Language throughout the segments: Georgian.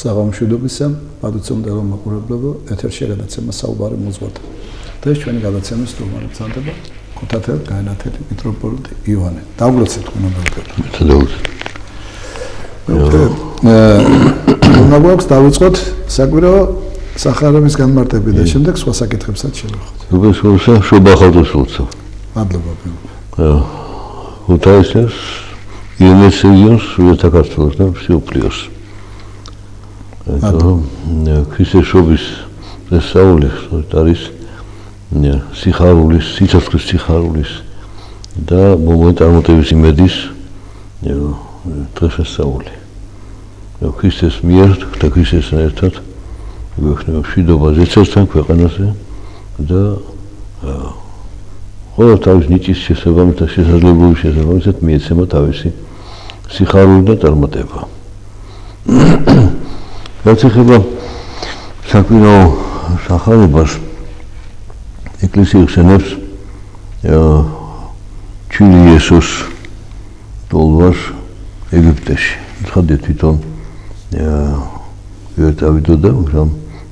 საღამოშვიდობისა, მადლობთ რომ მაყურებლებო, ეთერში გადაცემა საუბარი მოძღვართა. დღეს ჩვენი გადაცემის სტუმარი ბრძანდება ქუთათელი გაენათელი მიტროპოლიტი იოანე. დაგვროცეთ უნდა გვაქვს დავიწყოთ საკვირაო სახარების განმარტები და შემდეგ სხვა საკითხებსაც შევეხოთ. უბრალოდ შობა ხალხოსულცა. მადლობა. ქუთაისის იუნესეიოს საქართველოს და მსოფლიოს. ქრისტეშობის შესწავლის არის სიხარულის, სიცოცხლის სიხარულის და მომენტარმოტების იმედის დღესასწაული. ქრისტეს მიერ და ქრისტესთან ერთად გვექნება მშვიდობა ზეცასთან ქვეყანაზე და ყველა თავის ნიჭის შესაბამისად და შესაძლებლობის შესაბამისად მიეცემა თავისი სიხარული და წარმატება. რაც ეხება საკვირაო სახარებას, ეკლესია ხსენებს ჩვილი იესოს დოლვას ეგვიპტეში. ცხადია თვითონ ვერ წავიდოდა, მაგრამ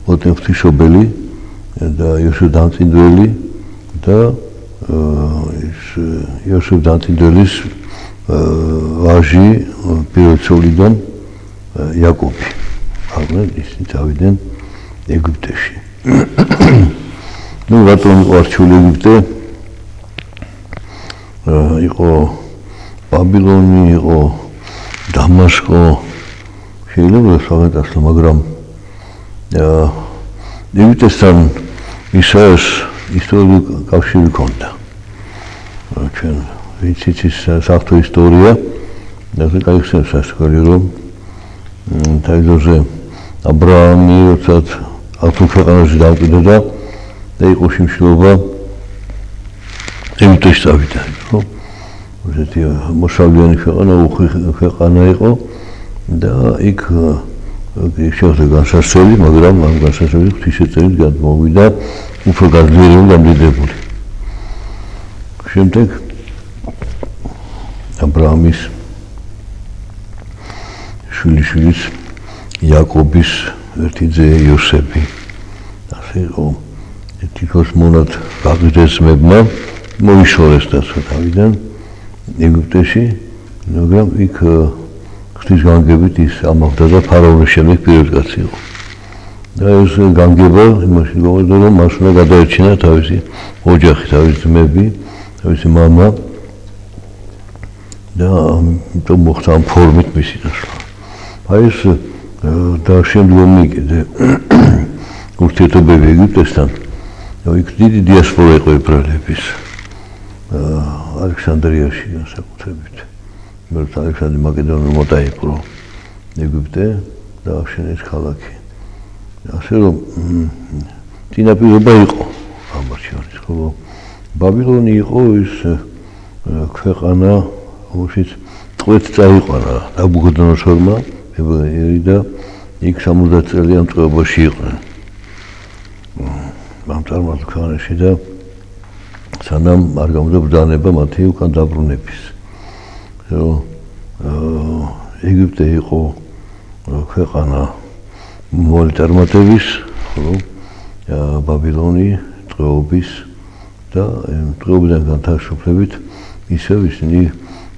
მოწმე ღვთისმშობელი და იოსებ დამწინდელი და იოსებ დამწინდელის ვაჟი პირველი ცოლიდან იაკობი. აღარ ისინი წავიდნენ ეგვიპტეში. რატომ იყო არჩეული ეგვიპტე? იყო ბაბილონი, იყო დამასკო, შეიძლება სამეთასო, მაგრამ ეგვიპტესთან ისაის ისტორიული კავშირი ჰქონდა. ჩვენ ვინც იცის საღვთო ისტორია, ასე გაიხსენებს სასწაული, რომ თავზე აბრაამი როდესაც ალთუ ქვეყანაში დამკვიდრდა და იყო შიმშილობა ეგვიპტეში წავიდა, ხო? ესეთი მოსავლიანი ქვეყანა იყო და იქ შეხვდა განსასწრელი, მაგრამ ამ განსასწრელი ღვთისმოწმებით გადმოვიდა უფრო გაძლიერებული გამდიდრებული. შემდეგ აბრაამის შვილიშვილის იაკობის ერთი ძე იოსები. ასე იყო თითქოს მონად გაყიდეს მებმა მოიშორეს და თავიდან ეგვიპტეში, მაგრამ იქ ღვთის განგებით ის ამაღლდა და ფარაონის შემდეგ პირველი კაცი იყო. და ეს განგება იმაში გავიდა, რომ მას უნდა გადაერჩინა თავისი ოჯახი, თავისი ძმები, თავისი მამა და ამიტომ მოხდა ამ ფორმით მისი დასვლა. აი ეს და შემდგომი კიდე ურთიერთობები ეგვიპტესთან, იქ დიდი დიასპორა იყო ებრაელების ალექსანდრიაში განსაკუთრებით. mert ალექსანდრე მაკედონელი მოტაიყო ეგვიპტე და აღშენეს ქალაქი. ასე რომ წინაპირობა იყო ამას შორის, ხო? ბაბილონი იყო ის ქვეყანა, რომელშიც ტყვეთ წაიყვანა ნაბუქოდონოსორმა ებრაელები და იქ 70 წელი ამ ტყვეობაში იყვნენ. ამ წარმართულ ქვეყანაში და სანამ არ გამოდა ბრძანება მათი უკან დაბრუნების. ეგვიპტე იყო ქვეყანა მოლიტარმატების, ხო? ბაბილონი ტყვეობის და ტყვეობიდან განთავისუფლებით ისევ ისინი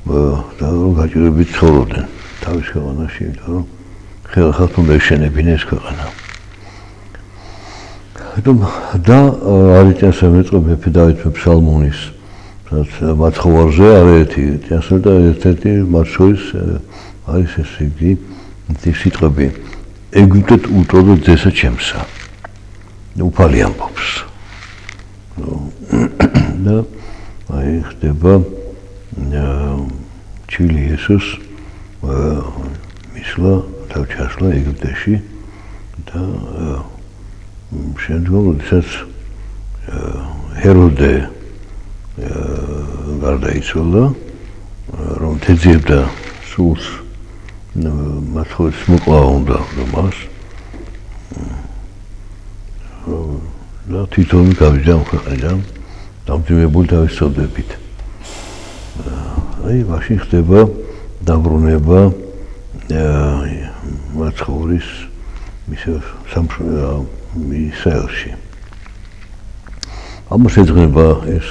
გაჭირვებით ცხოვრობდნენ თავის ქვეყანაში, იმიტომ რომ ხელახალ უნდა ეშენებინა ეს ქვეყანა. და არიწიან სამეწყო მეფე დავით ფსალმონის მაცხოვარზე არაერთი წინასწარ და ერთ-ერთი მათ შორის არის ესე იგი სიტყვები ეგვიპტეთ უტოლო ძესა ჩემსა. უფალი ამბობს. და აი ხდება ჩვილი იესოს მისვლა და ჩასვლა ეგვიპტეში და შემდგომ როდესაც ჰეროდე გარდაიცვალა, რომ თეძიებდა სულს მათხოვრის მოკლა უნდა მას და თვითონ გავიდა ქვეყნიდან დამძიმებული თავის წოდებით. აი მაშინ ხდება დაბრუნება მაცხოვრის ისრაელში. ამას ეძღვნება ეს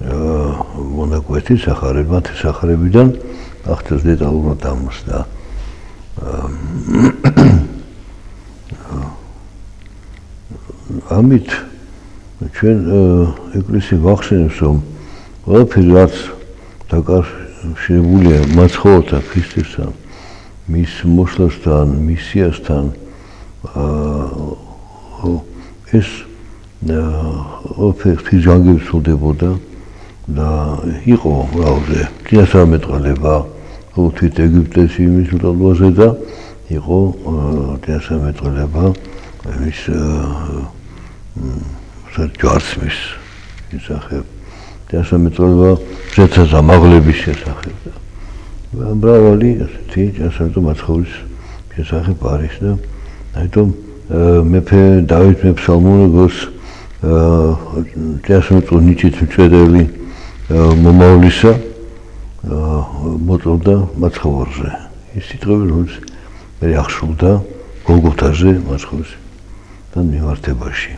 მონაკვეთი სახარებიდან ახთეს დეტალურად ამას და ამით ჩვენ ეკლესია ვახსენებს რომ ყველაფერი რაც დაკავშირებულია მაცხოვართან ქრისტესთან მის მოსვლასთან მისიასთან ეს ყველაფერი ჯანგებსულდებოდა და იყო რავზე წინასწარმეტყველება თვით ეგვიპტეს იმის უტოლვაზე და იყო წინასწარმეტყველება ის ჯვარცმის შესახებ წინასწარმეტყველება ზეცა ამაღლების შესახებ და მრავალი ასეთი წინასწარმეტყველება მაცხოვრის შესახებ არის და აიტომ მეფე დავით მეფსალმუნიკოს წინასწარმეტყველო ნიჭით მწვერელი მომავლისა მოწოდა მაცხოვარზე ის სიტყვები რომელიც მე ახშულდა გოლგოთაზე მაცხოვრისთან მიმართებაში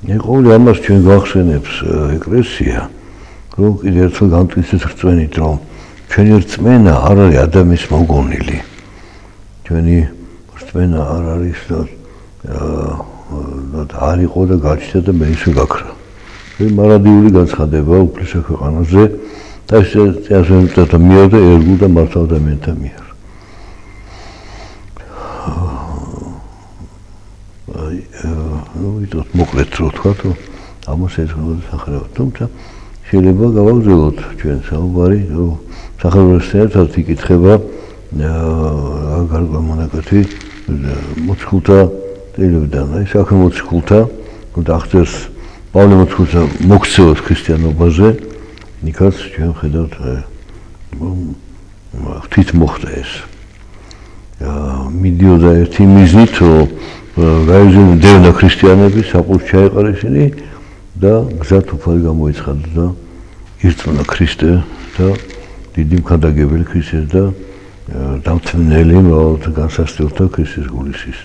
ყოველი ამას ჩვენ გვახსენებს ეკლესია რომ კიდევ ერთხელ გამტკიცეთ რწმენით რომ ჩვენი რწმენა არ არის ადამიანის მოგონილი ჩვენი რწმენა არ არის არ იყო და გაჩნდა და მე ისე გაქრა მარადიული განცხადება უფლისა ქვეყანაზე და ეს წინასწარმეტყველთა მიერ და ერგულ და მართალ ადამიანთა მიერ ვიტყვით მოკლედ რო ვთქვათ რომ ამას ეძღვნება სახარება თუმცა შეიძლება გავაგრძელოთ ჩვენ საუბარი რომ სახარებასთან ერთად იკითხება გარკვეული მონაკვეთი მოციქულთა წლებიდან აი საქმე მოციქულთა რომ ახდენს პავლე მოციქულთა მოქცევას ქრისტიანობაზე იქაც ჩვენ ხედავთ თვით მოხდა ეს მიდიოდა ერთი მიზნით რომ გაიზარდა ქრისტიანები საყურს ჩაეყარა ისინი და გზად უფალი გამოიცხადა და ირწმუნა ქრისტე და დიდი მქადაგებელი ქრისტეს და დამთმელი მრავალთა განსასწრებთა ქრისტეს გულისის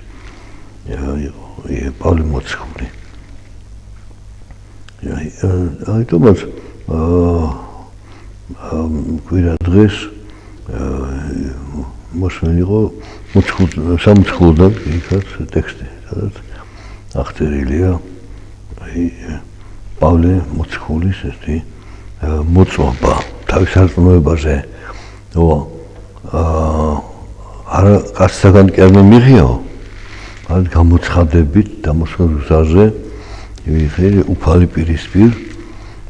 პავლე მოციქული აიტომაც კვირა დღეს მოსმენ იყო სამოციქულოდან იქაც ტექსტი სადაც აღწერილია პავლე მოციქულის ესეთი მოწმობა თავის არწმუნოებაზე არა კაცთაგან კი არ მიღიო არ გამოცხადებით დამასკოს გზაზე ვიღე უფალი პირისპირ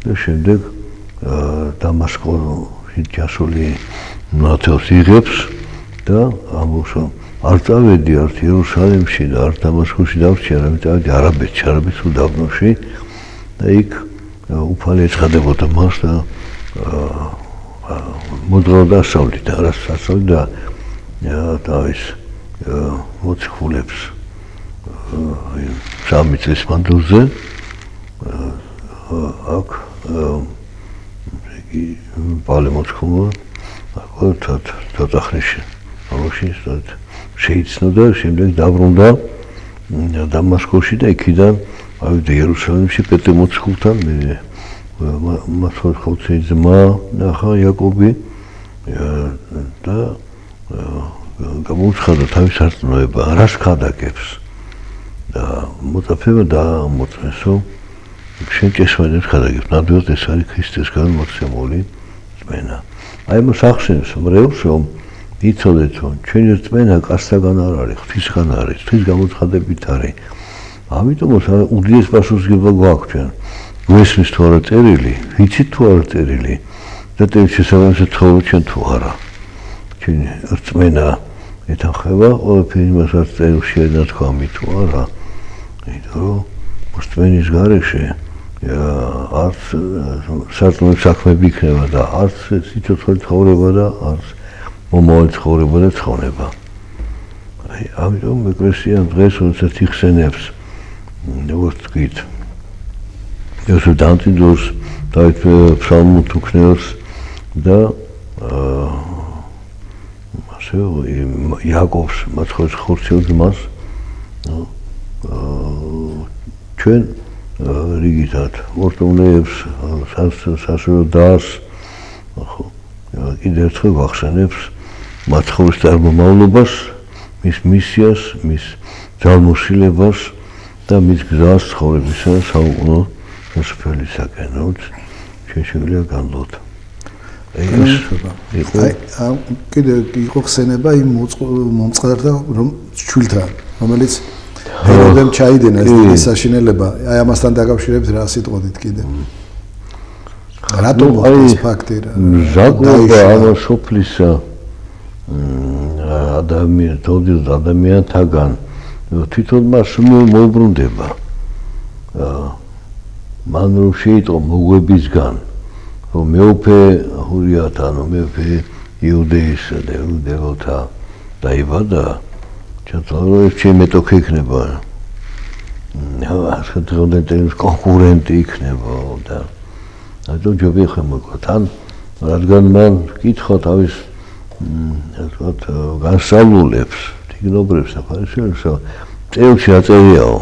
და შემდეგ დამასკოში ჩასული მონათელს იღებს და ამბობს რომ არ წავედი არც იერუსალიმში და არც დამასკოში დავრჩი არამედ წავედი არაბეთში უდაბნოში და იქ უფალი ეცხადებოდა მას და მოძღვრდა ასავლით და არასასწავლით და თავის მოციქულებს სამი წლის მანძილზე აქ იგი პავლე მოციქულმა თათახრიში შეიცნო და შემდეგ დაბრუნდა დამასკოში და იქიდან ავიდა იერუსალიმში პეტრე მოციქულთან მას ხუთი ძმა ნახა იაკობი და გამოუცხადა თავის არწმუნება რას ქადაგებს და მოწაფება დაამოწმესო შენ ჭეშმარიტად ქადაგებს ნამდვილად ეს არის ქრისტესგან მოცემული რწმენა აი მას ახსენებს მრევლს რომ იცოდეთ რომ ჩვენი რწმენა კაცთაგან არ არის ღვთისგან არის ღვთის გამოცხადებით არის ამიტომაც უდიდეს პასუხისმგება გვაქვს ჩვენ გვესმის თუ არა წერილი ვიცით თუ არა წერილი და ტექს შესაბამისად ცხოვრობთ ჩვენ თუ არა ჩვენი რწმენა ეთანხმება ყველაფერი იმას რაც წერილში ნათქვამი თუ არა იმიტომ რომ რწმენის გარეშე არც სარწმუნო საქმეები იქნება და არც სიცოცხლე ცხოვრება და არც მომავალი ცხოვრება და ცხოვრება აი ამიტომ ეკლესია დღეს როდესაც იხსენებს როგორც თქვით იოსებ დანტინდორს დავით ფსალმუთუქნელს და ასე იაკობს მაცხოვრის ხორციელ ძმას ჩვენ რიგითად ორტუნეებს სასულო დას ხო კიდევ ერთხელ ვახსენებს მათ ხოვრის წარმომავლობას მის მისიას მის ძალმოსილებას და მის გზას ცხოვრებისა საუკუნო დასაწყისისაკენ ჩვენ შეგვიძლია განვლოთ კიდე იყო ხსენება იმ მომწყდართა ჩვილთან რომელიც ეროდემ ჩაიდინა ეს დიდი საშინელება აი ამასთან დაკავშირებით რა სიტყვით კიდე რატომ ეს ფაქტი რა ზაგრობა ამ სოფლისა ადამიანთაგან თვითონ მას მოუბრუნდება მან რომ შეიტყო მოგვებისგან რომ მეუფე ჰურიათანო მეუფე იუდეისა და იუდეველთა დაიბადა ჩათვალე ჩემი ტოქი იქნება ასე დღევანდელი კონკურენტი იქნება და აი ჯობია ხმოკლო თან რადგან მან კითხა თავის ასე განსავლულებს ტიგნობრებს აფარიშებს წელში აწერიაო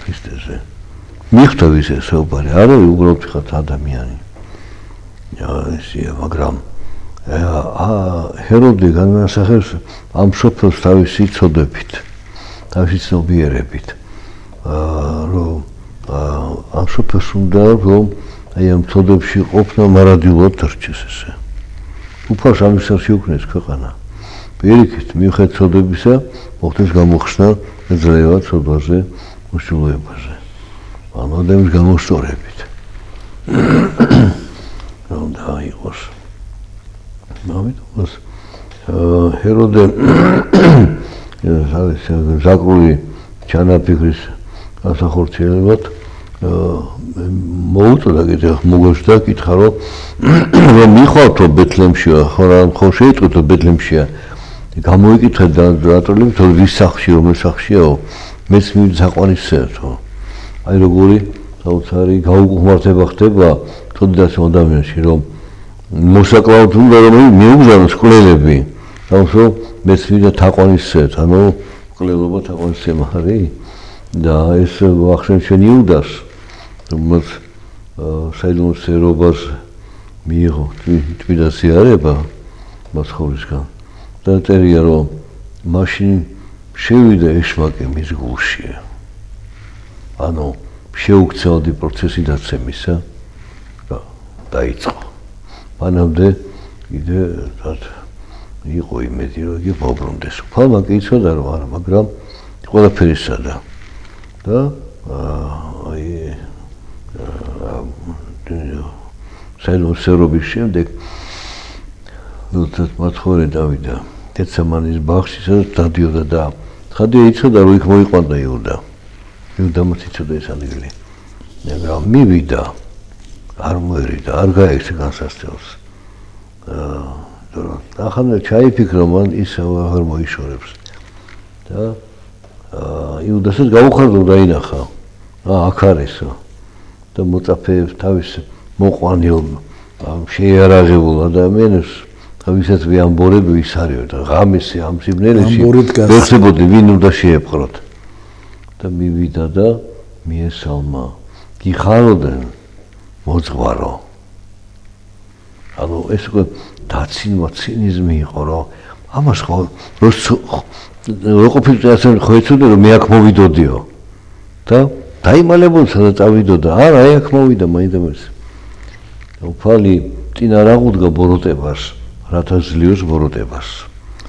ქრისტეზე მიხთა ვისე საუბარი არა უბრალოდ ხათ ადამიანი ისია მაგრამ ჰეროდე განასახებს ამ სოფელს თავისი ცოდვებით თავისი ცნობიერებით რომ ამ სოფელს უნდა რომ აი ამ ცოდვებში ყოფნა მარადიულად დარჩეს ესე უფალს ამისას შეუქმნეს ქვეყანა პირიქით მიუხედავად ცოდვებისა მოხდეს გამოხსნა ეძრევა ცოდვაზე უშუალოებაზე ამ ადამიანის გამოსწორებით უნდა იყოს ამიტომაც ჰეროდე ზაკრული ჩანაფიქრის გასახორციელებად მოუწოდა კიდე მოგეშდა კითხა რომ მიხვალთო ბეთლემშია ხო შეიტყვით ბეთლემშია გამოიკითხე და რატოლებ თორე ვის სახში რომელ სახშიაო მეც მივძაყვანისეერთო აი როგორი საოცარი გაუგუმართება ხდება თოდაც ადამიანში რომ მოსაკლავად უნდა რომ მიუგზავნოს კვლელები თუმცა მეც ვიდა თაყვანისეერთ ანუ კვლელობა თაყვანისცემა არის და ეს ახშენ შენ იუდას რომელიც საიდუმლოებას მიიღო თვითონ სიარება მასხურისგან და წერია რომ მაშინ შევიდა ეშმაკი მის გულში ანუ შეუქცევადი პროცესი დაცემისა და დაიწყო მანამდე კიდე იყო იმედი რომ იგი მოbrunდეს უფალმა კი იცოდა რომ არა მაგრამ ყველაფერი სადა და აი საიდუმლოების შემდეგ როდესაც მაცხოვრე დავიდა გეცემანის ბაღში სადაც დადიოდა და ხადია იცოდა რომ იქ მოიყვანდა იუდა იუდამაც იცოდა ეს ადგილი მაგრამ მივიდა არ მოერიდა არ გაექცა განსასწრებს ახლა ჩაიფიქრო მან ისევ აღარ მოიშორებს და იუდასაც გაუხარდა დაინახა აქ არისო და მოწაფეებს თავის მოყვანილ შეიარაღებულ ადამიანებს თავისაც ვიამბორებ ვის არის და ღამის ამ სიბნელეში ვეხსებოდი ვინ უნდა შეეპყროთ და მივიდა და მიესალმა გიხარობენ მოძღვარო ანუ ეს უკვე დაცინვა ცინიზმი იყო რომ ამას ხო რო ყოფილი ასე ხო ეცოდა რომ მე აქ მოვიდოდიო და დაიმალებოდა სადაც წავიდოდა არა აი აქ მოვიდა მაინდამაც უფალი წინა რა უდგა ბოროტებას რათა ძლივოს ბოროტებას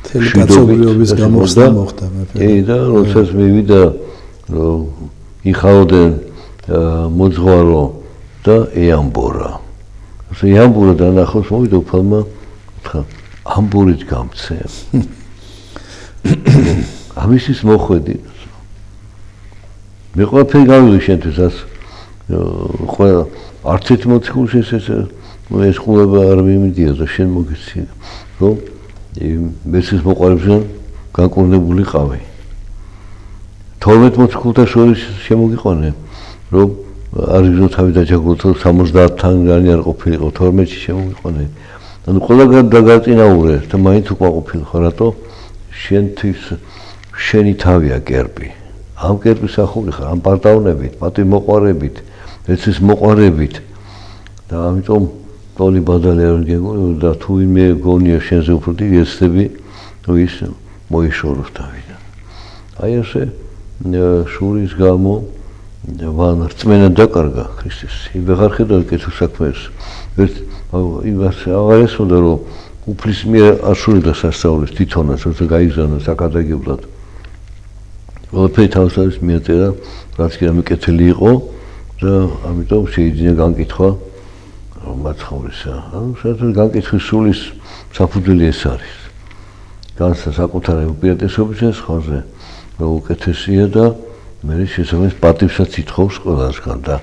თელი კაცობრიობის გამოხსნა მოხდა კი და როდესაც მივიდა რომ იხაოდენ მოძღვარო და ეამბორა ასე ეამბორა და ნახოს მოვიდა უფალმა ამბურით გამცე ამისის მოხვედი მე ყველაფერი გავიგე შენთვისაც ყველა არც ერთ მოციქულს ეს ყურება არ მიმდია და შენ მოგიცი რომ მესის მოყარებიდან განკურნებულიყავი 12 მოციქულთა შორის შემოგიყვანე რომ არ იგზო თავი დაჯაგროთ 70-თან განი არ ყოფილიყო 12-ში შემოგიყვანე ანუ ყველა დაგაწინაურე და მაინც უკმაყოფილ ხო რატო შენთვის შენი თავია კერპი. ამ კერპის ახული ხარ, ამ პარტაუნებით, პატივმოყვარებით, ეცის მოყვარებით და ამიტომ ტოლი ბადალი არ გეგონი და თუ იმე გონია შენზე უფრო დიდი ეცდები, თუ ის მოიშოროს თავიდან. აი ესე შურის გამო ვან რწმენა დაკარგა ქრისტეს. იმ ვეღარ ხედავ კეთილ საქმეს. ერთ იმას აღარ ესმოდა რომ უფლის მიერ ასრულებდა სასწაულს თვითონაც, როცა გაიგზავნა საკადაგებლად. ყველაფერი თავს არის მიაწერა, რაც კი რამე კეთილი იყო და ამიტომ შეიძლება განკითხვა მაცხოვრისა. ანუ საერთოდ განკითხვის სულის საფუძველი ეს არის. განსა საკუთარი უპირატესობის ხაზე რომ უკეთესია და მე შესაძლოა პატივსაც ითხოვს ყველასგან და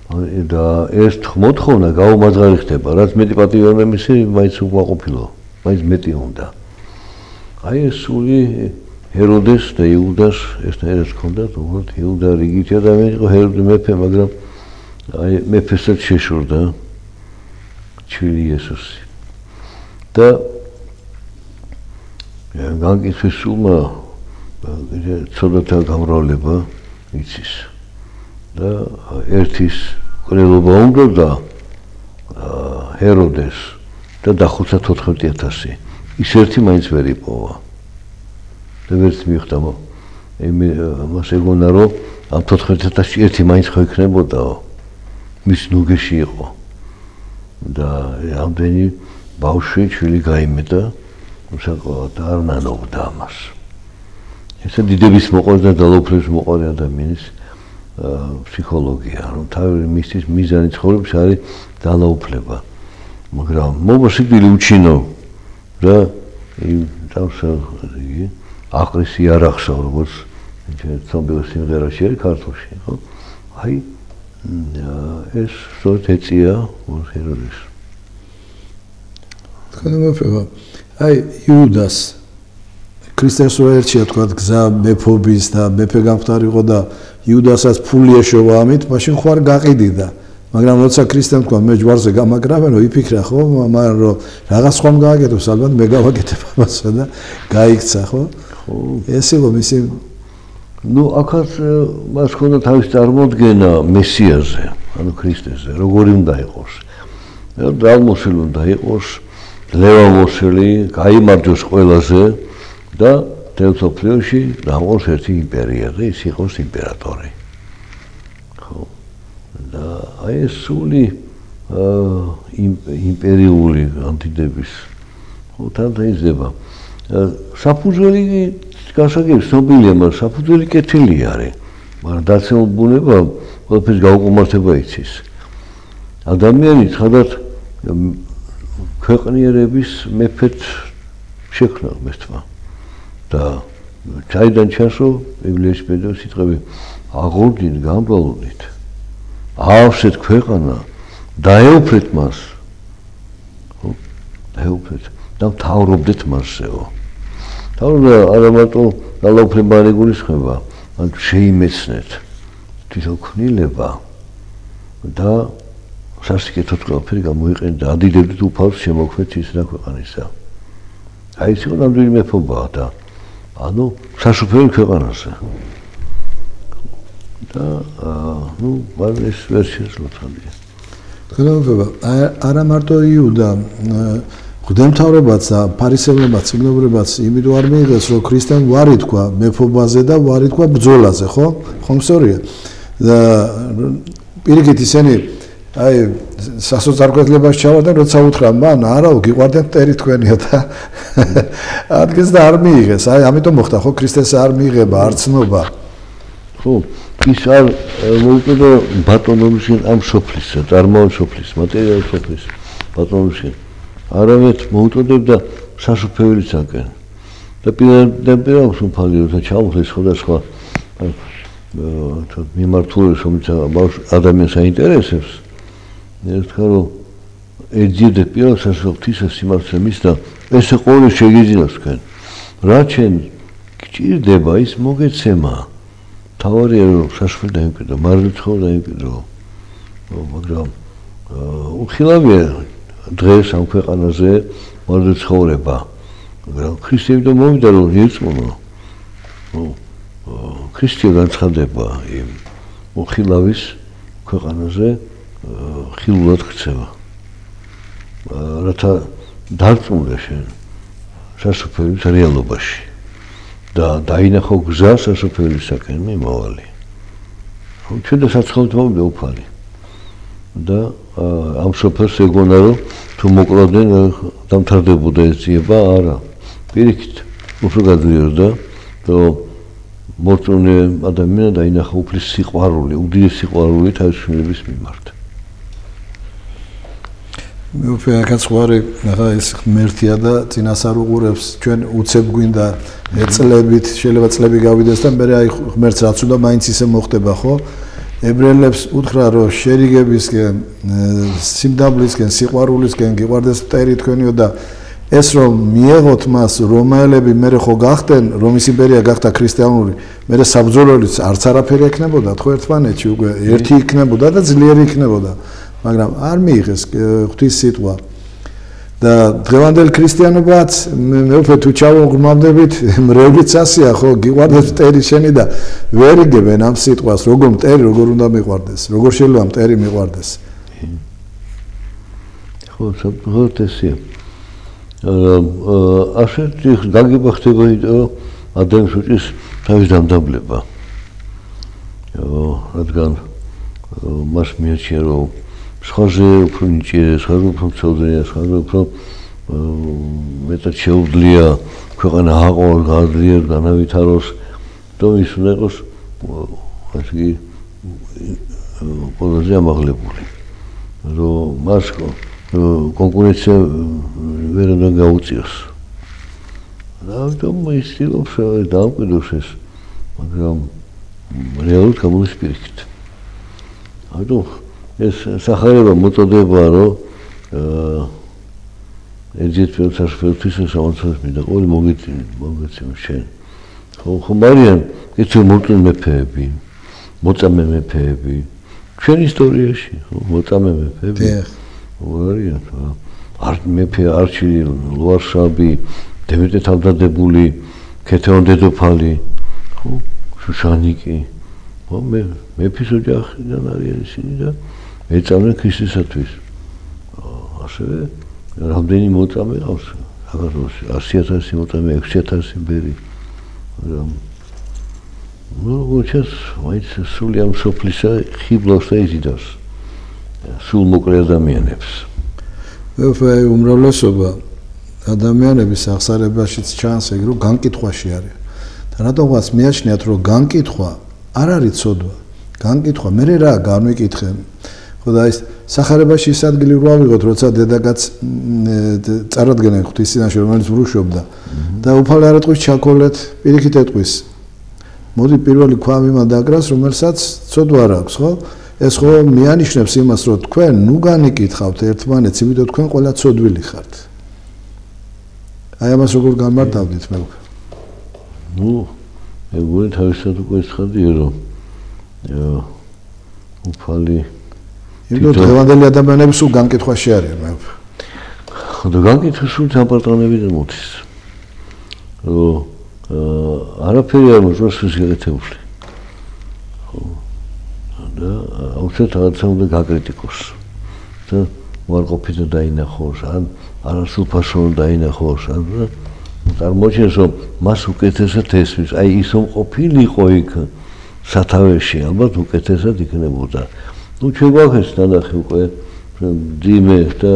ეს მოთხოვნა გაუმაძღარი ხდება, რაც მეტი პატივი უნდა მისი, მაინც უკმაყოფილო, მაინც მეტი უნდა. აი ეს სული ჰეროდეს და იუდას ერთნაირად ჰქონდათ, უბრალოდ იუდა რიგითი ადამიანი იყო, ჰეროდე მეფე, მაგრამ აი მეფესაც შეშორდა ჩვილი იესოსი. და განკითხვის სულმა ცოდათა გამრავლება იცის და ერთის ყრილობა უნდა და ჰეროდეს და დახუცა 14,000 ის ერთი მაინც ვერ იპოვა და ვერც მიხვდა მას ეგონა რომ ამ 14,000 ერთი მაინც ხო იქნებოდაო მის ნუგეში იყო და ამდენი ბავშვი ჩვილი გაიმეტა უსაკავად არ ნანობდა ამას ესე დიდების მოყვარს და დალოფლებს მოყვარი ადამიანის ფსიქოლოგია, რომ თავი მისთვის მიზანი ცხოვრების არის დალაუფლება. მაგრამ მოვასიკვდილი უჩინო და იმ თავსა აყრის იარაღსა, როგორც ცნობილი სიმღერაში არის ქართულში, ხო? აი ეს სწორედ ეწია ჰეროდეს. თქვენებება, აი იუდას ქრისტეს როერჩია თქვა გზა მეფობის და მეფე გამختار იყო და იუდასაც ფული ეშოვა ამით, მაშინ ხო არ გაყიდიდა. მაგრამ როცა ქრისტემ თქვა მე ჯვარზე გამაგრავენო, იფიქრა ხო, მაგრამ რომ რაღაც ხომ გააკეთოს, ალბათ მე გავაკეთებ ამასა და გაიქცა ხო? ხო. ეს იყო მისი ნუ აქაც მას ხონდა თავის წარმოდგენა მესიაზე, ანუ ქრისტეზე, როგორი უნდა იყოს. დალმოსილი უნდა იყოს, ლევამოსილი, გაიმარჯოს ყველაზე და თელსოფლიოში დაყოს ერთი იმპერია და ის იყოს იმპერატორი. ხო. და აი ეს სული იმპერიული ანტიდების ხო თანაიზდება. საფუძველი გასაგები ცნობილია, მაგრამ საფუძველი კეთილი არის. მაგრამ დაცემულ ბუნება ყველაფრის გაუკმართება იცის. ადამიანი ცხადად ქვეყნიერების მეფეთ შექმნა მესტმა. და ჩაიდან ჩასო ბიბლიაში პედრო სიტყვები აღორდინ გამბალუნით ავსეთ ქვეყანა დაეუფლეთ მას ხო დაეუფლეთ და მთავრობდეთ მასეო თავრობა არა მარტო დალაუფლება არ იგულისხმება ან შეიმეცნეთ თვითონქნილება და სასიკეთოდ ყველაფერი გამოიყენეთ და ადიდებდით უფალს შემოქმედს ის და ქვეყანისა აი ეს იყო ნამდვილი მეფობაა და ანუ სასופელი ქვეყანაზე და ნუ ეს ვერ შეძლოთ ხალხი. თქვენებება არა მარტო იუდა ღმერთმთავრებაც და ფარისელებმაც ცნობლებმაც იმიტომ არ მიიღეს რომ ქრისტემ ვარი თქვა მეფობაზე და ვარი თქვა ბრძოლაზე ხო? ხომ სწორია? და პირიქით ისინი აი სასოწარკვეთლებას ჩავარდნენ როცა უთხრა მან არაო გიყვარდეთ მტერი თქვენია და ადგეს და არ მიიღეს აი ამიტომ მოხდა ხო ქრისტეს არ მიიღება არ ცნობა ხო ის არ მოუწოდა ბატონობისგან ამ სოფლისა წარმოალ სოფლის მატერიალურ სოფლის ბატონობისგან არამედ მოუწოდებდა სასופველისაგან და პირდაპირ სოფალი როცა ჩაუხლეს სხვადასხვა მიმართულებას რომელიც ადამიანს აინტერესებს ერთხელ რომ ეძიებდა პირველ სასოფლისას სიმართლე მის და ესე ყოველი შეგიძლიათ თქვენ რა ჩვენ გჭირდება ის მოგეცემა თავარია რომ სასოფლი დაიმკვიდრო მარილცხო დაიმკვიდრო მაგრამ უხილავია დღეს ამ ქვეყანაზე მარილცხოვრება მაგრამ ქრისტეებიდან მოვიდა რომ ირწმუნო ქრისტე განცხადება იმ უხილავის ქვეყანაზე ხილულად ქცევა. რათა დარწმუნდა შენ სასופელის რეალობაში და დაინახო გზა სასופელისაკენ მიმავალი. ჩვენ და საცხობთ მოვიდა უფალი. და ამ სოფელს ეგონა რომ თუ მოკლავდნენ დამთავრდებოდა ეს ძიება, არა. პირიქით უფრო გაძლიერდა, რომ მორწმუნე ადამიანი დაინახა უფლის სიყვარული, უდიდეს სიყვარული თავისუფლების მიმართ. მე უფრო ახალ ახლა ეს ღმერთია და წინასწარ უყურებს ჩვენ უცებ გვინდა ეწლებით შეიძლება წლები გავიდეს და მე აი ღმერთს რაც უნდა მაინც ისე მოხდება ხო ებრაელებს უთხრა რომ შერიგებისკენ სიმდაბლისკენ სიყვარულისკენ გიყვარდეს მტერი თქვენიო და ეს რომ მიეღოთ მას რომაელები მე ხო გახდნენ რომის იმპერია გახდა ქრისტიანული მე საბრძოლოებიც არც არაფერი ექნებოდა ხო ერთმანეთში უკვე ერთი იქნებოდა და ძლიერი იქნებოდა მაგრამ არ მიიღეს ღვთის სიტყვა და დღევანდელ ქრისტიანობაც მე უფრო თუ ჩავღრმავდებით მრევლიც ასია ხო გიყვარდეს მტერი შენი და ვერ იგებენ ამ სიტყვას როგორ მტერი როგორ უნდა მიყვარდეს როგორ შეიძლება მტერი მიყვარდეს ხო საბრძოლოდ ესია ასეთი გაგება ხდება რომ ადამიანს უჭირს თავის დამდაბლება რადგან მას მიაჩნია რომ სხვაზე უფრო ნიჭიერია, სხვაზე უფრო მცოდნეა, სხვაზე უფრო მეტად შეუძლია ქვეყანა აყოლოს, გაძლიეროს, განავითაროს, რომ ის უნდა იყოს ასე იგი ყველაზე ამაღლებული. რომ მას კონკურენცია ვერ უნდა გაუწიოს. ამიტომ ის ცდილობს დაამკვიდროს ეს, მაგრამ რეალურად გამოდის პირიქით. ამიტომ ეს სახარება მოწოდება რომ ეძეთ ფილოსოფიის სამოცას მინდა ყოველი მოგეცემ შენ ხო მარიან ეს მორწმუნე მეფეები მოწამე მეფეები ჩვენ ისტორიაში ხო მოწამე მეფეები მარიან არ მეფე არჩილი ლუარშაბი დემეტრე თავდადებული ქეთეონ დედოფალი ხო შუშანიკი ხო მეფის ოჯახიდან არიან ისინი და ეწამნენ ქრისტესათვის. ასევე რამდენი მოწამე ყავს? რაღაც 100,000 მოწამე, 6,000 ბერი. მაგრამ მოჩეს ვაიც სული ამ სოფლისა ხიბლავს და იზიდავს. სულ მოკლე ადამიანებს. უმრავლესობა ადამიანების აღსარებაშიც ჩანს ეგ რომ განკითხვაში არის. და რატომღაც მიაჩნიათ რომ განკითხვა არ არის ცოდვა. განკითხვა მე რა განვიკითხე ხოდა ის სახარებაში ის ადგილი რო ავიღოთ როცა დედაკაც წარადგენენ ღვთის წინაშე რომელიც ვრუშობდა და უფალი არ ეტყვის ჩაქოლეთ პირიქით ეტყვის მოდი პირველი ქვამი მან დაკრას რომელსაც ცოდვა არ აქვს ხო ეს ხო მიანიშნებს იმას რომ თქვენ ნუ განიკითხავთ ერთმანეთს იმიტომ თქვენ ყველა ცოდვილი ხართ აი ამას როგორ გამარტავდით მე ნუ ეგრე თავისად უკვე ცხადია რომ უფალი იმიტომ დღევანდელი ადამიანები სულ განკითხვაში არიან მე ხოდა განკითხვა სულ დაპარტანებიდან მოდის რომ არაფერი არ მოწონს გაკეთებული ხო და აუცილებლად რაღაცა უნდა გაკრიტიკოს და უარყოფით დაინახოს ან არასრულფასო დაინახოს ან წარმოჩენს რომ მას უკეთესად ესმის აი ის რომ ყოფილიყო იქ სათავეში ალბათ უკეთესად იქნებოდა ну ჩვენ გვაქვს ნანახი უკვე ძიმე და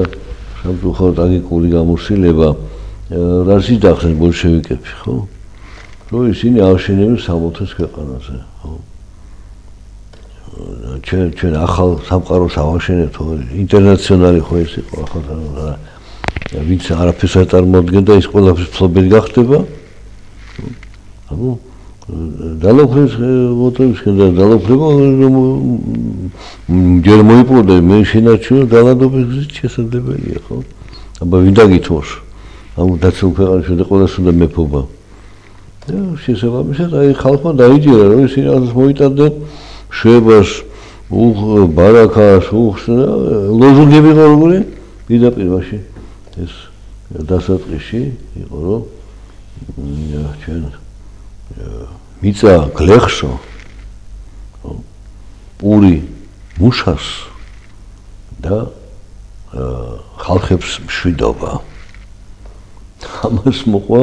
სამწუხაროდ აგიკული გამოსილება რას იდახეს ბოლშევიკები ხო რომ ისინი აღშენებენ 60-ს ქვეყანაზე ხო ჩვენ ახალ სამყაროს ავაშენებთ ინტერნაციონალი ხო ეს იყო ახლა ვინც არაფერს არ წარმოადგენდა ის ყველაფერს ფლობელი გახდება ანუ დალოფრებს ვოტებისკენ და დალოფრება ჯერ მოიპოვდა მე შენარჩუნო დალადობის გზით შესაძლებელია ხო აბა ვინ დაგითხოვს ამ დაცულ ქვეყანაში და ყველას უნდა მეფობა და შესაბამისად აი ხალხმა დაიჯერა რომ ისინი რაღაც მოიტანდნენ შვებას ბარაქას ლოზუნგები იყო როგორი პირდაპირ მაშინ ეს დასაწყისში იყო რომ ჩვენ მიწა გლეხსო პური მუშას და ხალხებს მშვიდობა ამას მოყვა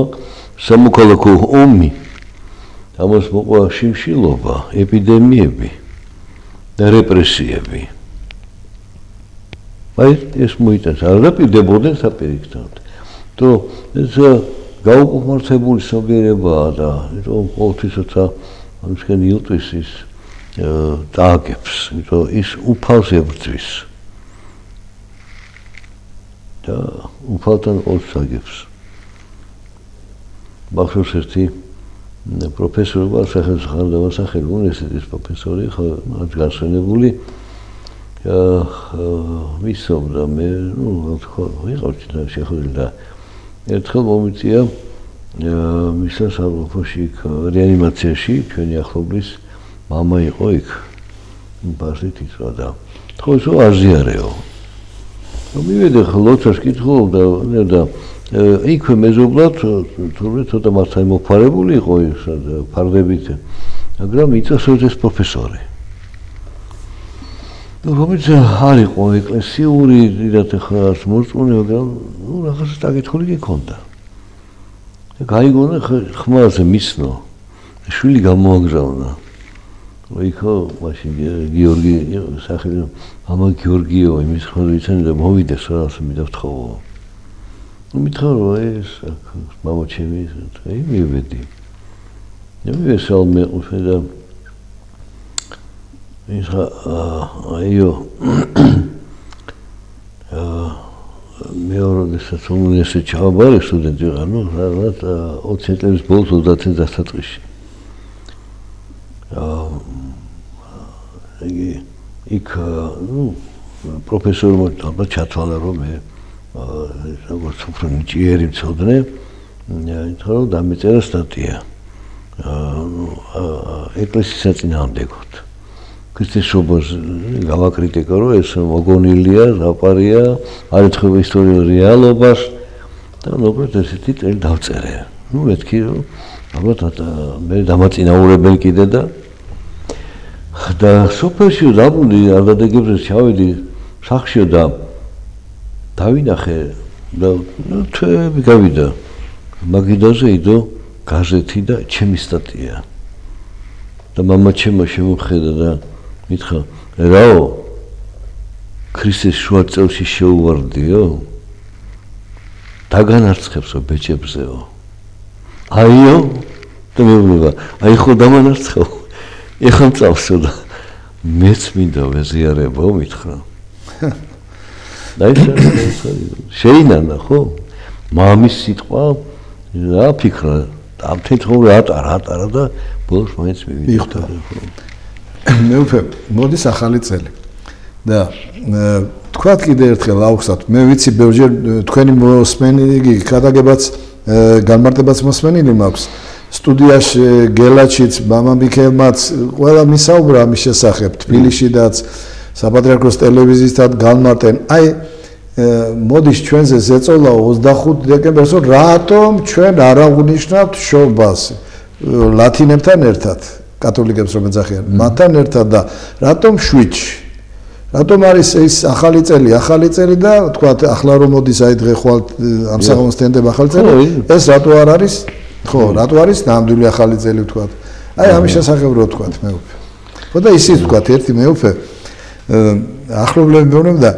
სამოქალაქო ომი ამას მოყვა შიმშილობა ეპიდემიები და რეპრესიები აი ეს მოიტანს არ დაპირდებოდნენ საპირისპიროდ თუ ეს გაუკმართებული სობიერებაა და რომ ყოველთვის როცა ამისკენ ილტვის ის დააგებს იმიტომ ის უფალს ებრძვის და უფალთან ორს აგებს ბახშოს ერთი პროფესორი ვარ სახელმწიფო სახელი უნივერსიტეტის პროფესორი ხალხ გასვენებული ვისაუბრა მე რა თქმა უნდა ვიყავ და შეხვედრილი და ერთხელ მომიწია მის სასწავლოში რეანიმაციაში ჩვენი ახლობლის მამა იყო იქ ბაზრით რა და ხო ისო აზიარეო მივედი ხლოცას კითხულობდა და იქვე მეზობლად თურმე ცოტა მასთან მოფარებული იყო ის ფარდებით მაგრამ იწესოდ ეს პროფესორი რომელიც არ იყო ეკლესიური დიდათ ხარ მოწმუნე მაგრამ ნუ რაღაცა დაკითხული გიქონდა და გაიგონა ხმაზე მისნო შვილი გამოაგზავნა იქო მაშინ გიორგი სახელი მამა გიორგიო იმის ხოლმე იცანი და მოვიდეს რაღაც მიდავთხოვო ნუ მითხარო ეს მამა ჩემი აი მივედი მივესალ მე უშედა ის აიო მეორედესაც უნივერსიტეტში ჩავაბარე სტუდენტი ვიყავ ნუ რაღაც 20 წლების ბოლოს 30 წელს დასაწყისში იქ ნუ პროფესორმა ალბათ ჩათვალა რომ მე როგორც უფრო ნიჭიერი მცოდნე ითხრა რომ დამეწერა სტატია ეკლესიის საწინააღმდეგოდ ქრისტესობას გავაკრიტიკა რომ ეს მოგონილია ზაპარია არ ეთხოვა ისტორიულ რეალობას და მოკლედ ესეთი წელი დავწერე ნუ მეთქი რომ ალბათ მე დამაწინაურებელი კიდე და სოფელში დაბრუნდი არ დადეგებზე ჩავედი სახშიო და დავინახე და თვეები გავიდა მაგიდაზე იდო გაზეთი და ჩემი სტატია და მამა ჩემო შემოხედა და მითხრა რაო ქრისტეს შუა წელში შეუვარდიო დაგანარცხებსო ბეჭებზეო აიო და მეუბნება აი ხო დამანარცხო ეხლა წავსო და მეც მინდა ვეზიარებო მითხრა და ეს შეინანა ხო მამის სიტყვა რა ფიქრა ამ თეთრ ატარა და ბოლოს მაინც მივიდა მე უფე მოდის ახალი წელი და თქვათ კიდე ერთხელ აუხსნათ მე ვიცი ბევრჯერ თქვენი მოსმენი გადაგებაც განმარტებაც მოსმენილი მაქვს სტუდიაში გელაჩიც მამა მიქელმაც ყველა მისაუბრა ამის შესახებ თბილისშიდაც საპატრიარქოს ტელევიზიისთან განმარტენ აი მოდის ჩვენზე ზეწოლა 25 დეკემბერს რატომ ჩვენ არ აღვნიშნავთ შობას ლათინებთან ერთად კათოლიკებს რომ ეძახიან მათთან ერთად და რატომ შვიდში რატომ არის ეს ახალი წელი და თქვათ ახლა რომ მოდის აი დღე ხვალ ამ საღამოს თენდება ახალი წელი ეს რატო არ არის ხო რატო არის ნამდვილი ახალი წელი ვთქვათ აი ამის შესახებ რო ვთქვათ მე უფე ხო და ისიც ვთქვათ ერთი მე უფე ახლობლები მეუბნებ და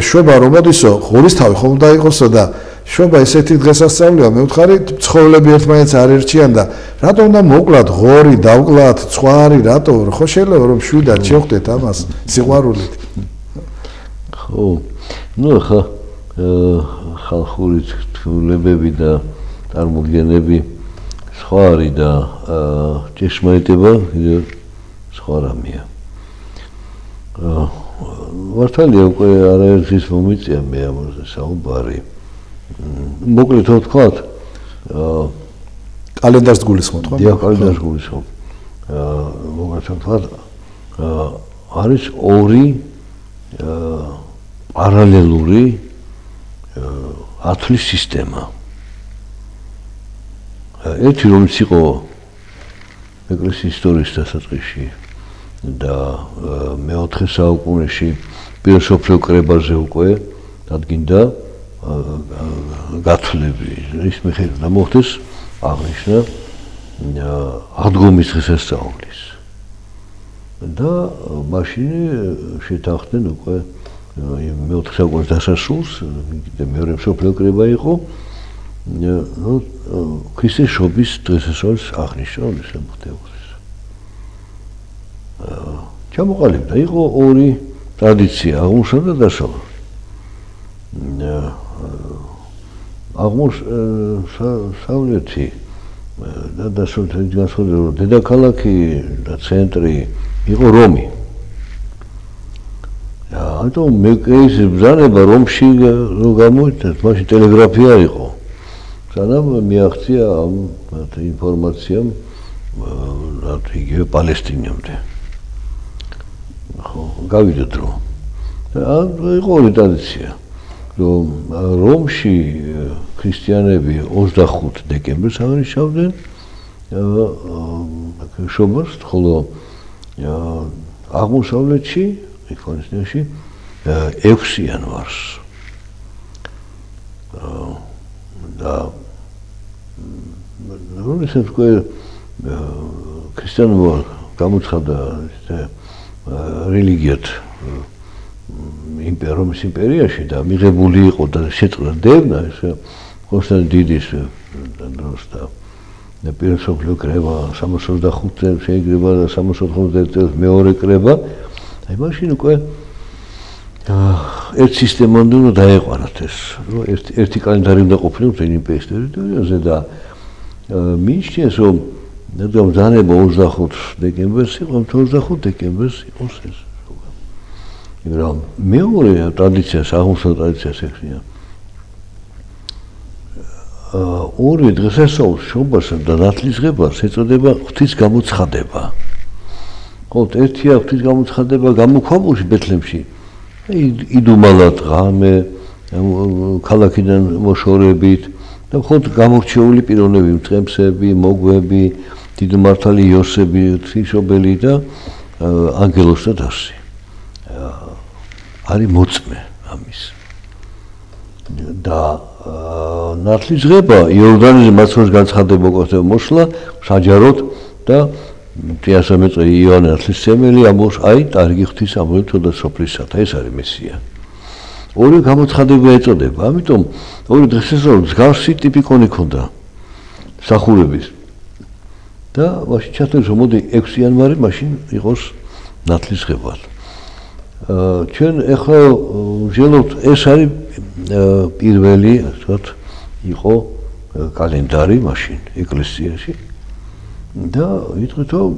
შობა რომ მოდისო ღორისთავი ხომ უნდა იყოსო და შობა ესეთი დღესასწაულია მე ვთხარი ცხოველები ერთმანეთს არ ერჩიან და რატომ უნდა მოკლათ ღორი დავკლათ ცხვარი რატო ხო შეიძლება რომ შვიდად შევხვდეთ ამას სიყვარულით ხო ნუ ხა ხალხური თქმულებები და წარმოდგენები სხვა არის და ჭეშმარიტება სხვა რამეა მართალია უკვე არაერთის მომიწია მე ამაზე საუბარი მოკლედ ვთქვათ კალენდარს გულისხმობთ ხო? დიახ, კალენდარს გულისხმობ. მოკლედ ვთქვათ არის ორი პარალელური ათვლის სისტემა. ერთი რომელიც იყო ეკლესიის ისტორიის დასაწყისში და მე-4 საუკუნეში პირველ მსოფლიო კრებაზე უკვე დადგინდა გათვლები. ის მიხედვით მოხდეს აღნიშნა აღდგომის დღესასწაულის. და მაშინ შეთანხმდნენ უკვე მე-4 საუკუნის დასასრულს, მეორე მსოფლიო კრება იყო ქრისტესობის დღესასწაულის აღნიშნა სამხდებოდეს. ჩამოყალიბდა, იყო ორი ტრადიცია, აღმოსავლეთ და დასავლეთ. აღმოსავლეთი და დასავლეთი განსხვავდება, დედაქალაქი და ცენტრი იყო რომი. ამიტომ მეკეის ბრძანება რომში რო გამოვიდა, მაშინ ტელეგრაფია იყო. სანამ მიაღწია ამ ინფორმაციამ იგივე პალესტინამდე. ხო, გავიდა დრო. იყო ორი ტრადიცია, რომ რომში ქრისტიანები 25 დეკემბერს აღნიშნავდნენ შობას, ხოლო აღმოსავლეთში, იქონიში 6 იანვარს. და როდესაც ქრისტიანობა გამოცხადდა რელიგიად რომის იმპერიაში და მიღებული იყო და შეწყდა დევნა ეს კონსტანტინ დიდის დროს და პირველ მსოფლიო კრება 325 წელს შეიგრება და 390 წელს მეორე კრება. აი მაშინ უკვე ერთ სისტემამდე უნდა დაეყვანათ ეს, რომ ერთი კალენდარი უნდა ყოფილიყო იმპერიის ტერიტორიაზე და მიიჩნიეს, რომ რადგან ბრძანება 25 დეკემბერს იყო, 25 დეკემბერს იყოს ეს. მაგრამ მეორე ტრადიციას, აღმოსავლეთ ტრადიციას ეხსნა. ორი დღესასწაულის შობასა და ნათლისღებას ეწოდება ღვთის გამოცხადება. ხო, ერთია ღვთის გამოცხადება გამოქვაბულში ბეთლემში. იდუმალად ღამე ქალაქიდან მოშორებით და მხოლოდ გამორჩეული პიროვნები, მწყემსები, მოგვები, დიდმართალი იოსები, ღვთისმშობელი და ანგელოზ და დასი. არის მოწმე ამის. და ნათლისღება იორდანეზე მაცხოვრის განცხადება ყოფილა მოშლა საჯაროდ და 13 წელი იოანე ნათლისმცემელი ამბობს, აი, დარგი ღვთის ამბობთ და სოფლისათა, ეს არის მესია. ორი გამოცხადება ეწოდება, ამიტომ ორი დღესასწაული მსგავსი ტიპიკონი ჰქონდა სახურების. და მაშინ ჩათვალეს, რომ მოდი 6 იანვარი მაშინ იყოს ნათლისღება. ჩვენ ახლა ვჟელობთ, ეს არის პირველი, ასე ვთქვათ, იყო კალენდარი მაშინ ეკლესიაში. და იტყვით, რომ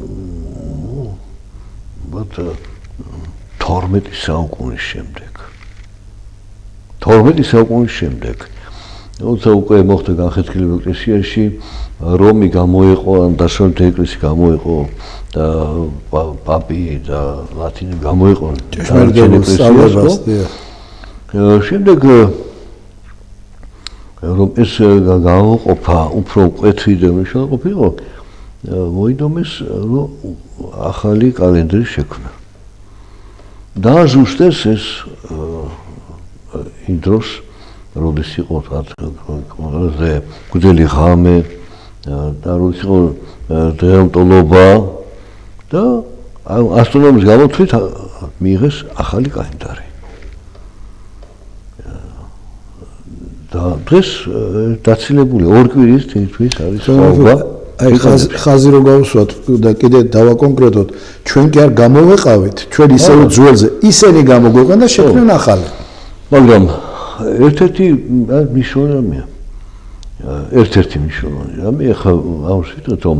12 საუკუნის შემდეგ. 12 საუკუნის შემდეგ. როცა უკვე მოხდა განხეთქილება ეკლესიაში, რომი გამოიყო, დასავლეთ ეკლესია გამოიყო და პაპი და ლათინი გამოიყო. შემდეგ რომ ეს გამოყოფა უფრო მკვეთრი და მნიშვნელოვანი ყოფილიყო, მოიდომეს, რომ ახალი კალენდრის შექმნა. დააზუსტეს ეს იმ დროს, როდის იყო ყველაზე გრძელი ღამე და როდის იყო დღეამტოლობა და ასტრონომის გამოთვლით მიიღეს ახალი კალენდარი. და დღეს დაცილებული ორ კვირის თითქმის არის სწავლა. აი ხაზი რო გავუსვათ და კიდე დავაკონკრეტოთ, ჩვენ კი არ გამოვეყავით, ჩვენ ისევ ძველზე ისენი გამოგვეყან და შექმნან ახალი. მაგრამ ერთ-ერთი მნიშვნელოვანია. ერთ-ერთი მნიშვნელოვანი რამე, ახლა ამას ვიტყვით, რომ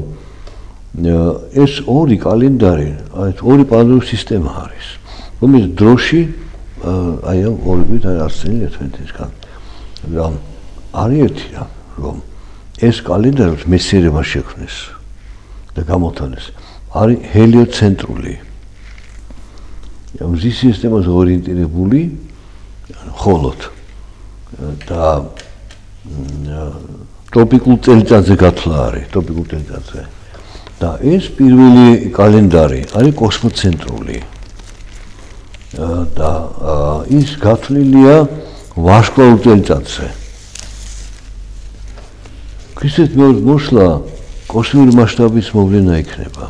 ეს ორი კალენდარი, აი ორი პარალელური სისტემა არის, რომელიც დროში აი ამ ორი კვირით არ არსებობს ერთმანეთისგან. მაგრამ არის ერთი რამ, რომ ეს კალენდარი მესიერება შექმნეს და გამოთანეს, არის ჰელიოცენტრული. მზის სისტემაზე ორიენტირებული მხოლოდ და ტროპიკულ წელიწადზე გათვლა არის, ტროპიკულ წელიწადზე. და ეს პირველი კალენდარი არის კოსმოცენტრული და ის გათვლილია ვარსკვლავურ წელიწადზე. ქრისტეს მეორე მოსვლა კოსმიური მასშტაბის მოვლენა იქნება.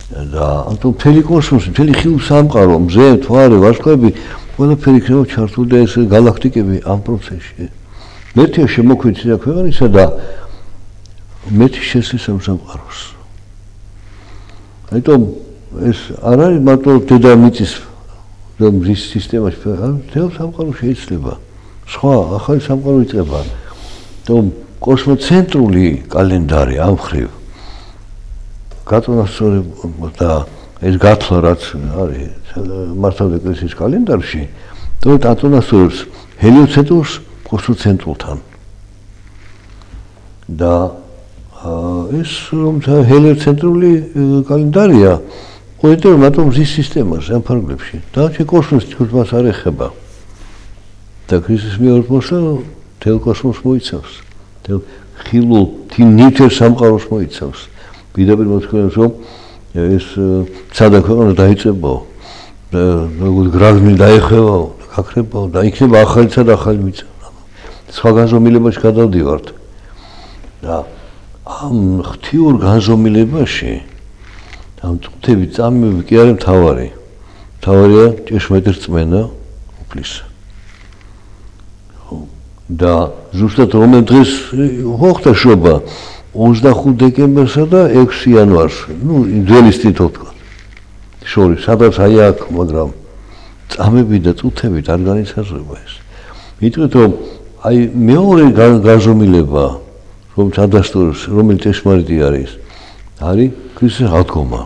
და ანუ მთელი კოსმოსი, მთელი ხილ სამყარო, მზე, მთვარე, ვარსკვლავები ყველაფერი იქნება ჩართული და ეს გალაქტიკები ამ პროცესში. მეთია შემოქმედება ქვეყნისა და მეთი შესის ამ სამყაროს. აიტომ ეს არ არის მარტო დედამიწის და მზის სისტემაში, მთელ სამყარო შეიძლება. სხვა ახალი სამყარო იწყება. თუმ კოსმოცენტრული კალენდარი ამ ხრივ გაწონასწორება და ეს გათვლა რაც არის მართალ ეკლესიის კალენდარში, თორედ აწონასწორებს ჰელიოცენტრს კოსმოცენტრულთან. და ეს რომ ჰელიოცენტრული კალენდარია, ყოველდღე მარტო მზის სისტემას ამ ფარგლებში. და კოსმოსი თქოს მას არ ეხება. და ქრისტეს მეორე მოსვლა მთელ კოსმოსს მოიცავს. მთელ ხილულ ნივთერ სამყაროს მოიცავს. პირდაპირ მოსკოვს რომ ეს სადა ქვეყანა დაიწებო და როგორც გრაზმი დაეხევაო და გაქრებაო და იქნება ახალისა და ახალი მიწა. სხვა განზომილებაში გადავდივართ. და ამ ღვთიურ განზომილებაში ამ წუთები წამები კი არის მთავარი. მთავარია ჭეშმარიტ რწმენა უფლისა. და ზუსტად რომელ დღეს მოხდა შობა 25 დეკემბერსა და 6 იანვარს, ძვლის თითო თქვა. შორის, სადაც აი აქ, მაგრამ წამები და წუთებით არ განისაზღვრება ეს. მიტყვით რომ აი მეორე განზომილება, რომ ჩადასტურებს, რომელიც ჭეშმარიტი არის ქრისტეს აღდგომა.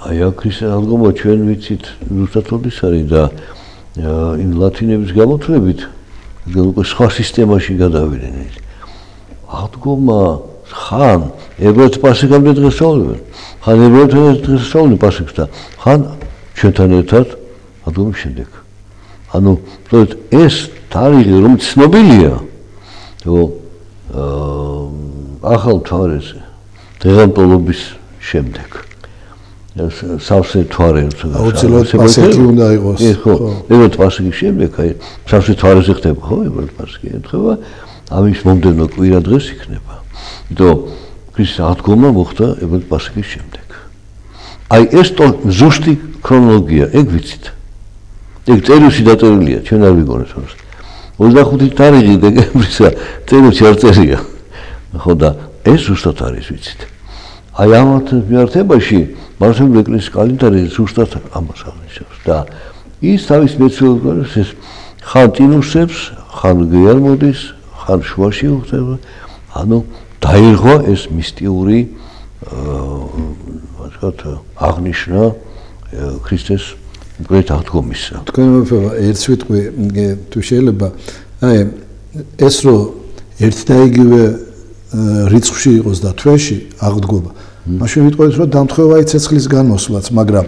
აი აქ ქრისტეს აღდგომა ჩვენ ვიცით ზუსტად როდის არის და იმ ლათინების გამოთვლებით უკვე სხვა სისტემაში გადავიდნენ. აღდგომა ხან ებრაელთა პასუხამდე დღესასწაულებენ, ხან ებრაელთა დღესასწაულებენ პასუხს და ხან ჩვენთან ერთად აღდგომის შემდეგ. ანუ ეს თარიღი რომ ცნობილია, რომ ახალ თვარეს დღევანდელობის შემდეგ. სავსე თვარე აუცილებლად პასუხი უნდა იყოს. ხო, ებრაელთა პასუხის შემდეგ, აი სავსე თვარეზე ხდება, ხო, ებრაელთა პასუხი ეთქება. ამის მომდევნო კვირა დღეს იქნება. იმიტომ ქრისტეს აღდგომა მოხდა ებრაელთა პასუხის შემდეგ. აი ეს ზუსტი ქრონოლოგია, ეგ ვიცით. ეგ წერილში დაწერილია, ჩვენ არ ვიგონეთ მას. 25 თარიღი დეკემბრისა წერილში არ წერია. ხო და ეს ზუსტად არის ვიცით. აი ამათ მიმართებაში მართლმადიდებლური ეკლესიის კალენდარი ზუსტად ამას აღნიშნავს და ის თავის მეცნიერებს ეს ხან წინუსებს, ხან გეარმოდის ხან შუაში უხდება, ანუ დაირღვა ეს მისტიური აღნიშნა ქრისტეს მკვეთ აღდგომისა. თქვენ მეფება ერთ სიტყვი თუ შეიძლება აი ეს რო ერთ და იგივე რიცხვში იყოს და თვეში აღდგომა. მაშინ ვიტყოდით რომ დამთხევაა ცეცხლის განმოსვლაც, მაგრამ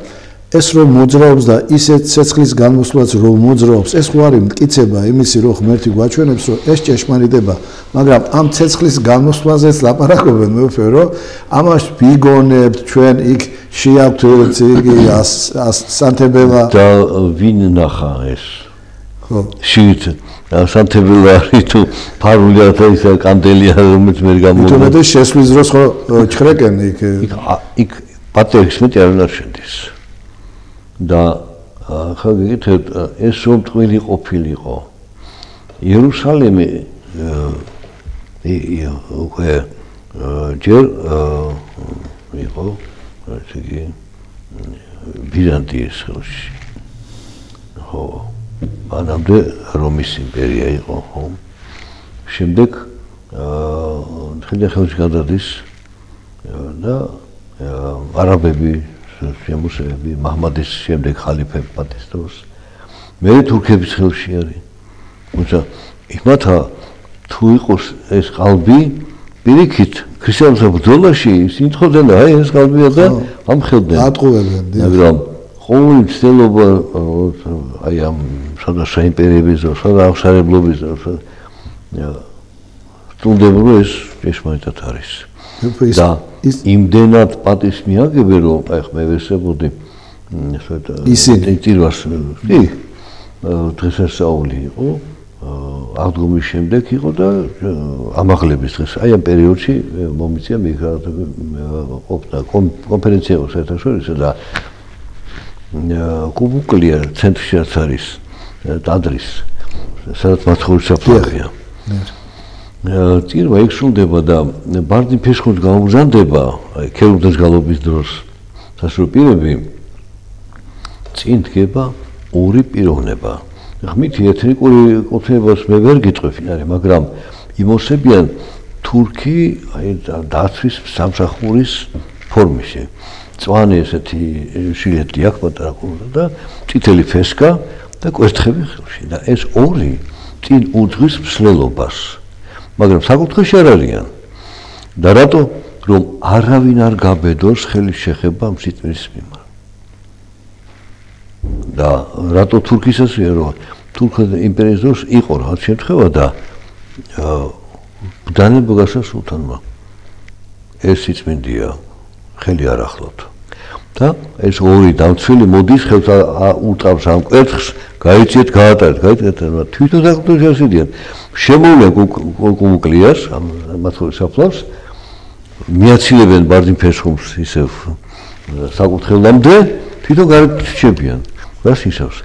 ეს რომ მოძრაობს და ისეთ ცეცხლის განმოსვლაც რომ მოძრაობს, ეს ხო არის მტკიცება იმისი რომ ღმერთი გვაჩვენებს რომ ეს ჭეშმარიტება, მაგრამ ამ ცეცხლის განმოსვლაზეც ლაპარაკობენ მეფე რომ ამას ვიგონებთ ჩვენ იქ შეაქვთ სანთებელა და ვინ ნახა ეს ხო შით სანთებელა არის თუ ფარული არის კანდელია რომელიც მე გამოვიდა თუმცა შესვლის დროს ხო ჩხრეკენ იქ პატრიქს მეტი არ უნდა შედის და ხა გიგით ეს რომ ტყვილი ყოფილიყო იერუსალიმი უკვე ჯერ იყო ესე იგი ბიზანტიის ხელში ხო მანამდე რომის იმპერია იყო ხო შემდეგ ხელში გადადის და არაბები შემოსევები მაჰმადის შემდეგ ხალიფები პატის დროს მე თურქების ხელში არის თუმცა იმათა თუ იყოს ეს ყალბი პირიქით ქრისტიანთა ბრძოლაში სინთხოვდნენ აი ეს ყალბია და ამხელდნენ ატყუებდნენ მაგრამ ყოველი ცდილობა აი ამ სადღაც იმპერიების და აღსარებლობის სტუნდება რომ ეს ჭეშმარიტად არის. და იმდენად პატის მიაგებენ რომ აი მე ვესწრებოდი ისინი ტირვას კი დღესასწაული იყო აღდგომის შემდეგ იყო და ამაღლების დღეს აი ამ პერიოდში მომიწია ყოფნა კონფერენცია იყო საერთაშორისო და კუბუკლია ცენტრშიც არის ტადრის სადაც მაცხოვრის საფლავია ტირვა ექსულდება და ბარდი ფესხოს გაუგზავნება აი ქერუბდეს გალობის დროს სასრო პირები წინ დგება ორი პიროვნება ხმით ეთნიკური კუთვნებას მე ვერ გიტყვი მაგრამ იმოსებიან თურქი აი დაცვის სამსახურის ფორმაში წვანი ესეთი შილეთი აქვს პატარა ყურა და წითელი ფესკა და კვერთხები ხელში და ეს ორი წინ უძღვის მსვლელობას მაგრამ საკუთრებაში არ არიან და რატო რომ არავინ არ გაბედოს ხელის შეხება მსიტმის მიმართ და რატო თურქისაცია რომ თურქთა იმპერიის დროს იყო რაღაც შემთხვევა და ბრძანება გასცა სულთანმა ეს სიწმინდეა ხელი არ ახლოთ და ეს ორი დამცველი მოდის ხელს უტყავს ამ კვერთხს გაიწიეთ გაატარეთ თვითონ საკუთრებაში ასედიან შემოვლენ კუბუკლიას მაცხოვრის საფლავს მიაცილებენ ბარდინ ფესხუმს ისევ საკუთრებამდე თვითონ გარჩებიან რას ისევს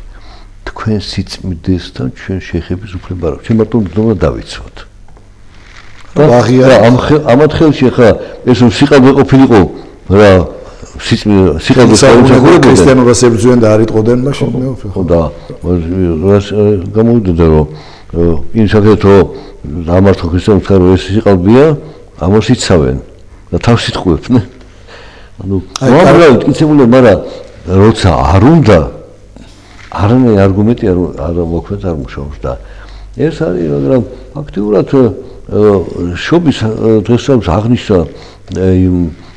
თქვენ სიწმინდესთან ჩვენ შეხების უფლება აქვს ჩვენ მარტო უნდა დავიცვათ და ამათ ხელში ხა ეს სიყალბე ყოფილიყო რა სიყალბე ქრისტიანობას ებრძვიან და არ იტყოდნენ მაშინ ხო და რას გამოვიდა რომ იმ საკეთო ამართო ქრისტიანებს ხარო ეს სიყალბეა ამას იცავენ და თავს იტყუებდნენ ანუ უბრალოდ იცებულე მაგრამ როცა არ უნდა არანაირი არგუმენტი არ მოქმედს არ მუშაობს და ეს არის მაგრამ აქტიურად შობის დღესდღეობით აღნიშნა იმ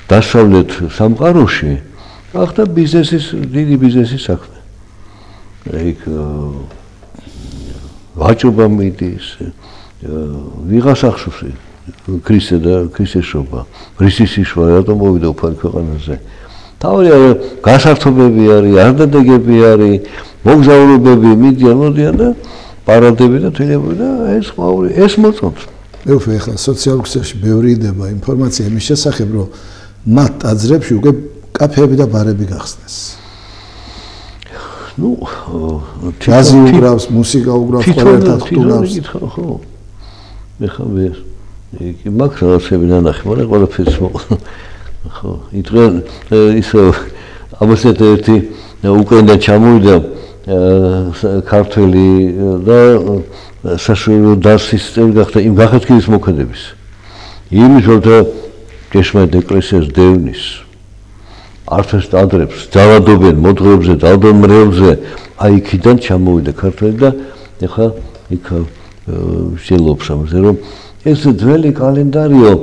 დასავლეთ სამყაროში ახლა ბიზნესის დიდი ბიზნესის საქმე იქ ვაჭრობა მიდის ვიღას ახსოვს ქრისტე და ქრისტეშობა რისის შვა რატომ მოვიდა უფალი ქვეყანაზე თავი გასართობები არის არდადეგები არის მოგზაურობები მიდიან და პარადები და თელები და ეს ყავრი ეს მოწონთ მე ვფიქრე ახლა სოციალურ ქსელში ბევრი იდება ინფორმაცია იმის შესახებ რომ მათ ტაძრებში უკვე კაფეები და ბარები გახსნეს ნუ ჯაზი უგრავს მუსიკა უგრავს ყველერთა ხტუნავს ხო მე ხავე იქ მაგ რაღაცები ნანახი მაგრამ ყველაფერს ხო იტყვიან ისო ამასეთ ერთი უკრაინიდან ჩამოვიდა ქართველი და საშუალო დასის წევრი გახდა იმ გახეთქილის მოქმედების იმის რომ ჭეშმარიტ ეკლესიას დევნის არცეს ტაძრებს ძალადობენ მოძღვრებზე ძალადობმრეებზე აი იქიდან ჩამოვიდა ქართველი და ეხლა იქ შელობს ამაზე რომ ეს ძველი კალენდარიო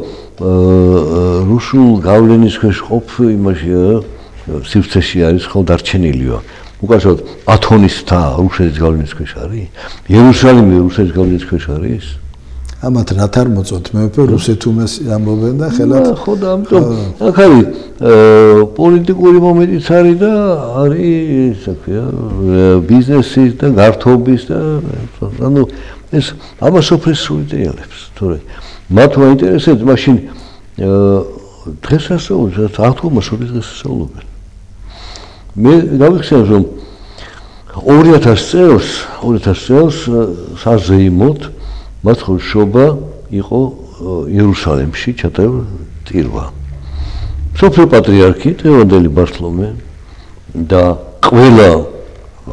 რუსულ გავლენის ქვეშ ყოფ იმაშია სივრცეში არის ხო დარჩენილიო უკაცრავად ათონისთა რუსეთის გავლენის ქვეშ არის იერუსალიმი რუსეთის გავლენის ქვეშ არის ამათ რათ არ მოწონთ მე ვფიქრობ რუსეთუმეს ამბობენ და ხელად ხო და ამიტომ აქ არის პოლიტიკური მომენტიც არის და არის საქმეა ბიზნესის და გართობის და ანუ ეს ამას სოფლის სულიძიელებს თორე მათ მაინტერესებს მაშინ დღესასწაულს აღდგომა სოფლის დღესასწაულობენ მე გავიხსენე რომ 2000 წელს საზეიმოდ მაცხოვრის შობა იყო იერუსალიმში ჩატარებულ ტირვა სოფლიო პატრიარქი დღევანდელი ბართლომე და ყველა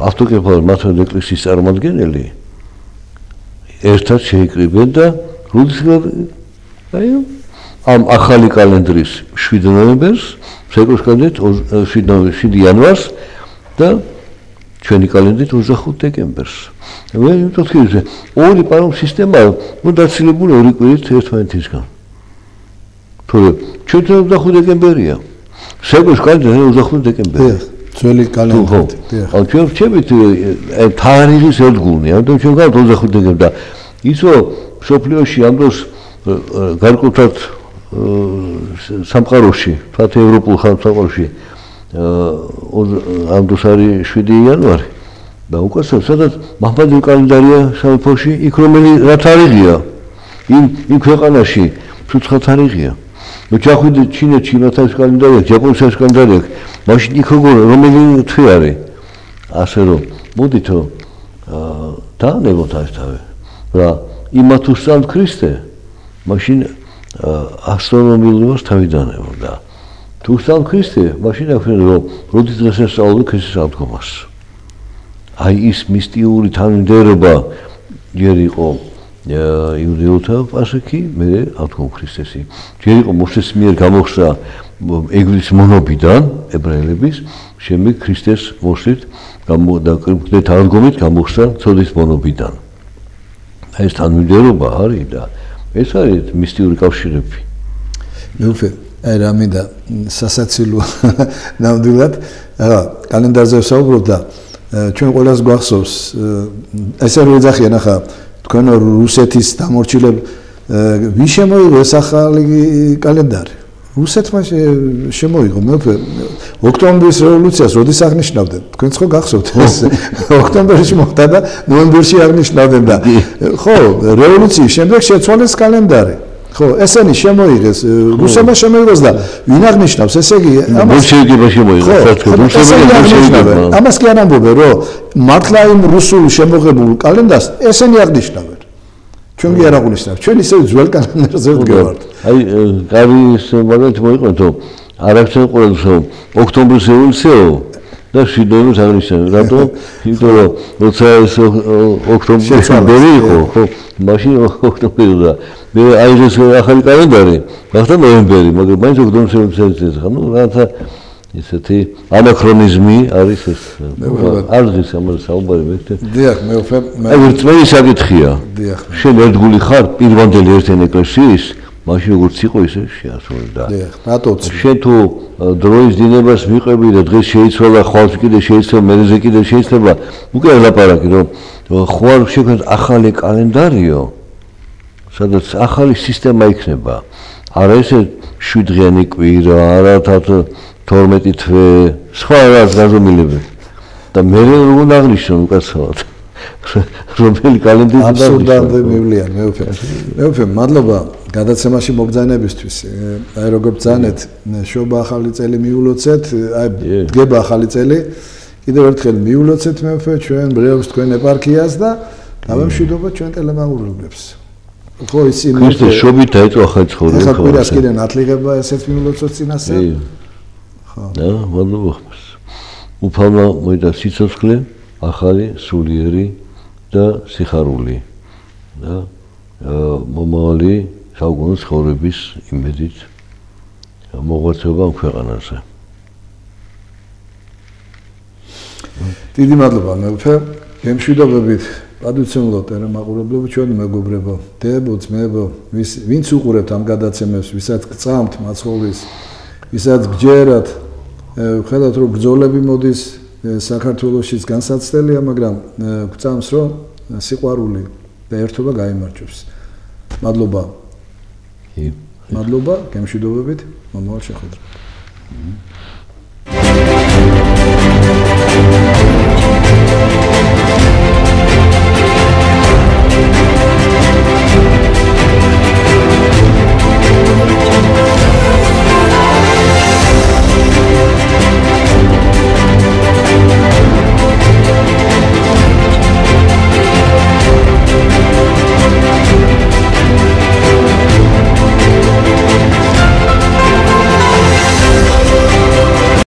ავტოკეფალური მართლმადიდებელი ეკლესიის წარმომადგენელი ერთად შეიკრიბნენ და როდესაც აი ამ ახალი კალენდრის 7 ნოემბერს სეკოს კალენდრის 7 იანვარს და ჩვენი კალენდრით 25 დეკემბერს. მე ვიტყვი ორი პარომ სისტემა ნუ დაცილებული ორი კვირით ერთმანეთისგან. თორე ჩვენ 25 დეკემბერია. სეკოს კალენდრი 25 დეკემბერია. ძველი კალენდრი. ან ჩვენ ვჩებით თარიღის ერთგულნი, ამიტომ ჩვენ გავთ 25 დეკემბერს და ისო სოფლიოში ამ დროს გარკვეულად სამყაროში, თქვათ ევროპულ სამყაროში ამდროს არის 7 იანვარი და უკაცრავ სადაც მაჰმადური კალენდარია სამეფოში, იქ რა თარიღია? იმ ქვეყანაში ცუცხა თარიღია. მოჩახვიდე ჩინეთში მათ არის კალენდარი, იაპონიაში არის კალენდარი, მაშინ იქ რომელი თვე არის? ასე რომ მოდით დაანებოთ ეს თავი. რა იმათ უსწავლთ ქრისტე, მაშინ ასტრონომიულობას თავი დაანებოთ და თუ უსწავლთ ქრისტე, მაშინ ახლა რომ როდის დღეს ესწავლო ქრისტეს აღდგომას. აი ის მისტიური თანმიმდევრობა ჯერ იყო იუდეელთა პასუხი, მე აღდგომ ქრისტესი. ჯერ იყო მოსეს მიერ გამოხსნა ეგრის მონობიდან ებრაელების, შემდეგ ქრისტეს მოსით და კრიფტეთ აღდგომით გამოხსნა ცოდის მონობიდან. ეს თანმიმდევრობა არის და ეს არის მისტიური კავშირები. მეუფე, აი რა მინდა სასაცილო ნამდვილად, კალენდარზე ვსაუბრობ და ჩვენ ყველას გვახსოვს ესე რომ ეძახიან ახლა თქვენ რუსეთის დამორჩილებ ვის შემოიღო ეს ახალი კალენდარი რუსეთმა შემოიღო მეფე ოქტომბრის რევოლუციას როდის აღნიშნავდნენ თქვენც ხო გახსოვთ ეს ოქტომბერში მოხდა და ნოემბერში აღნიშნავდნენ და ხო რევოლუციის შემდეგ შეცვალეს კალენდარი ხო ესენი შემოიღეს რუსებმა შემოიღოს და ვინ აღნიშნავს ესე იგი ბოლშევიკებმა შემოიღოს ამას კი არ ამბობენ რომ მართლა იმ რუსულ შემოღებულ კალენდარს ესენი აღნიშნავენ ჩვენ კი არ აღნიშნავთ ჩვენ ისევ ძველ კალენდარზე ვდგევართ აი კარი ის მომენტი მოიყვანთ რომ არ აქცენ ყველას ოქტომბრის რევოლუციაო და შიდოებს აღნიშნავენ რატო იმიტომ რომ როცა ეს ოქტომბერი იყო ხო მაშინ ოქტომბერი და მე აი ეს ახალი კალენდარი გახდა ნოემბერი მაგრამ მაინც ოქტომბრის რევოლუციას ხა ნუ რათა ისეთი ანაქრონიზმი არის ეს არღის ამაზე საუბარი მეკეთე დიახ მე ვფე აი წვენი საკითხია დიახ შენ ერთგული ხარ პირვანდელი ერთიან ეკლესიის მაშინ როგორც იყო ისე შეასრულე და დიახ რატოც შენ თუ დროის დინებას მიყვები და დღეს შეიცვალა ხვალ კიდე შეიცვალა მერეზე კიდე შეიძლება უკვე ლაპარაკი რომ ხვალ შექმნათ ახალი კალენდარიო სადაც ახალი სისტემა იქნება არა ესე 7 დღიანი კვირა არა 12 თვე სხვა რაღაც გაზომილები და მე როგორ უნდა აღნიშნო უკაცრავად რომელი კალენდარი აბსოლუტურად მივლიან მეუფე მადლობა გადაცემაში მობრძანებისთვის აი როგორ ბრძანეთ შობა ახალი წელი მიულოცეთ აი დგება ახალი წელი კიდევ ერთხელ მიულოცეთ მეუფე ჩვენ ბრევს თქვენ ეპარქიას და გავემშვიდობოთ ჩვენ ტელემაყურებლებს ხო ის ქრისტეს შობით დაიწყო ახალი ცხოვრება ახლა კვირასკენ ათლიღება ესეც მიულოცოთ წინასწარ ხო და მადლობა უფალმა მოიდა სიცოცხლე ახალი სულიერი და სიხარული და მომავალი საუკუნო ცხოვრების იმედით მოღვაწეობა ქვეყანაზე. დიდი მადლობა მეუფე, გემშვიდობებით პატივცემულო ტელემაყურებლები ჩვენი მეგობრებო, დებო, ძმებო, ვინც უყურებთ ამ გადაცემებს, ვისაც გწამთ მაცხოვრის, ვისაც გჯერათ, ხედავთ რომ ბრძოლები მოდის საქართველოშიც განსაცდელია, მაგრამ გვწამს რომ სიყვარული და ერთობა გაიმარჯვებს. მადლობა. მადლობა, გემშვიდობებით, მომავალ შეხვედრამდე.